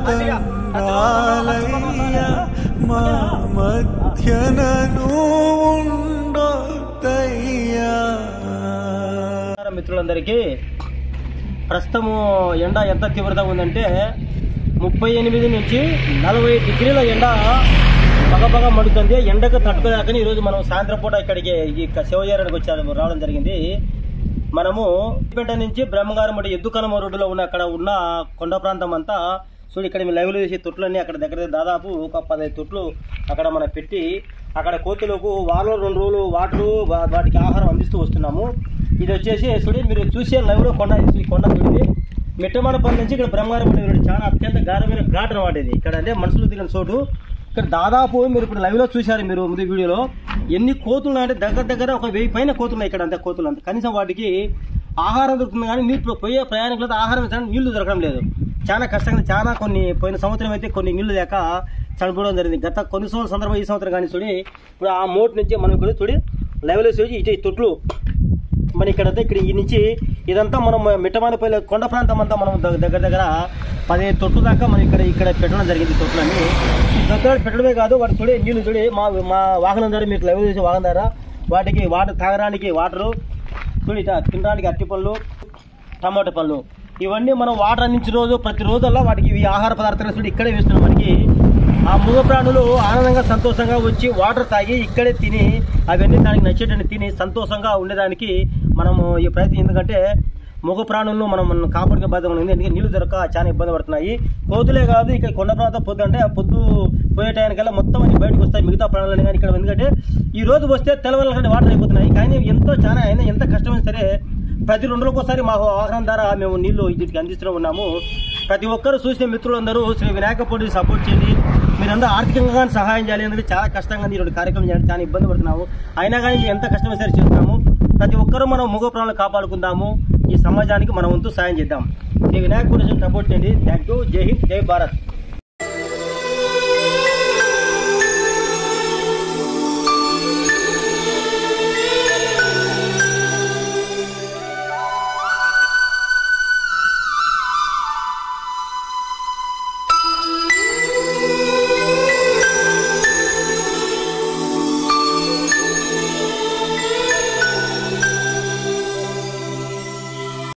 తండాలయ్యా మా మధ్యనను ఉండొద్దయ్యా. మిత్రులందరికీ ప్రస్తుతము ఎండ ఎంత తీవ్రత ఉందంటే 38 నుంచి 40 డిగ్రీల ఎండ పగపగ మండుతుంది. ఎండకు తట్టుకోలేకని ఈరోజు మనం సాయంత్రం పూట ఇక్కడికి సేవ చేయడానికి రావడం జరిగింది. మనము పేట నుంచి బ్రహ్మగారమడి ఎద్దుకనమ రోడ్డులో ఉన్న అక్కడ ఉన్న కొండ ప్రాంతం అంతా చూడు. ఇక్కడ మేము లైవ్లో చేసే తొట్లన్నీ అక్కడ దగ్గర దాదాపు ఒక 15 తొట్లు అక్కడ మనం పెట్టి అక్కడ కోతులకు వారంలో 2 రోజులు వాటరు వాటికి ఆహారం అందిస్తూ వస్తున్నాము. ఇది వచ్చేసి చూడండి, మీరు చూసే లైవ్లో కొండ చూడండి. మిట్టమానపల్లి నుంచి ఇక్కడ బ్రహ్మగారమడి రోడ్డు చాలా అత్యంత గాఢమైన ఘాట్ అనమాట. ఇది ఇక్కడ అంటే మనుషులు తిరిగిన చోటు. ఇక్కడ దాదాపు మీరు ఇప్పుడు లైవ్లో చూశారు మీరు ముందు వీడియోలో ఎన్ని కోతులు ఉన్నాయంటే దగ్గర ఒక 1000 పైన కోతులు ఉన్నాయి ఇక్కడ. అంతే కోతులు అంతే. కనీసం వాటికి ఆహారం దొరుకుతుంది కానీ నీళ్ళు పోయే ప్రయాణికులతో ఆహారం ఇచ్చడానికి నీళ్లు దొరకడం లేదు. చాలా కష్టంగా చాలా పోయిన సంవత్సరం అయితే కొన్ని నీళ్లు లేక చనిపోవడం జరిగింది. గత కొన్ని సంవత్సరం ఈ సంవత్సరం కానీ చూడి ఇప్పుడు ఆ మోట్ నుంచి మనం ఇక్కడ చూడి లైవ్లో చూసి ఇటు తొట్లు మన ఇక్కడంతా ఇక్కడ ఈ నుంచి ఇదంతా మనం మిట్టమానపల్లి కొండ ప్రాంతం అంతా మనం దగ్గర 15 తొట్లు దాకా మనం ఇక్కడ పెట్టడం జరిగింది. తొట్లని ఈ తొట్లు పెట్టడమే కాదు వాటి చూడి నీళ్ళు చూడి మా వాహనం ద్వారా మీకు లైవ్ చేసే వాహనం ద్వారా వాటికి వాటర్ తాగడానికి వాటరు చూడి తినడానికి అరటి పళ్ళు టమాటో పళ్ళు ఇవన్నీ మనం వాటర్ అందించిన రోజు ప్రతిరోజుల్లో వాటికి ఈ ఆహార పదార్థాలు చూడి ఇక్కడే వేస్తున్నాం. మనకి ఆ మూగ ప్రాణులు ఆనందంగా సంతోషంగా వచ్చి వాటర్ తాగి ఇక్కడే తిని అవన్నీ దానికి నచ్చేటట్టు తిని సంతోషంగా ఉండేదానికి మనము ఈ ప్రయత్నం. ఎందుకంటే మూగ ప్రాణులను మనం కాపాడుకే బాధ్యత ఉంది. ఎందుకంటే నీళ్లు దొరక చాలా ఇబ్బంది పడుతున్నాయి. కోతులే కాదు ఇక్కడ కొండ ప్రాంతం పొద్దు అంటే పొద్దు పోయే టైంకల్లా మొత్తం అన్ని బయటకు వస్తాయి మిగతా ప్రాణులని కానీ ఇక్కడ. ఎందుకంటే ఈ రోజు వస్తే తెల్లవాళ్ళకంటే వాటర్ అయిపోతున్నాయి. కానీ ఎంతో చాలా అయినా ఎంత కష్టమైనా సరే ప్రతి 2 రోజులకోసారి మా వాహనం ద్వారా మేము నీళ్లు వీటికి అందిస్తూ ఉన్నాము. ప్రతి ఒక్కరు చూసిన మిత్రులందరూ శ్రీ వినాయక పోటీ సపోర్ట్ చేయండి. మీరందరూ ఆర్థికంగా కానీ సహాయం చేయాలి. ఎందుకంటే చాలా కష్టంగా ఈ 2 కార్యక్రమం చేయాలి. చాలా ఇబ్బంది పడుతున్నాము. అయినా కానీ ఎంత కష్టమైనా సరే చేస్తున్నాము. ప్రతి ఒక్కరూ మనం మూగ ప్రాణులను కాపాడుకుందాము. ఈ సమాజానికి మన వంతు సాయం చేద్దాం. శ్రీ వినాయక పోటీ సపోర్ట్ చేయండి. Thank you. జై హింద్, జై భారత్.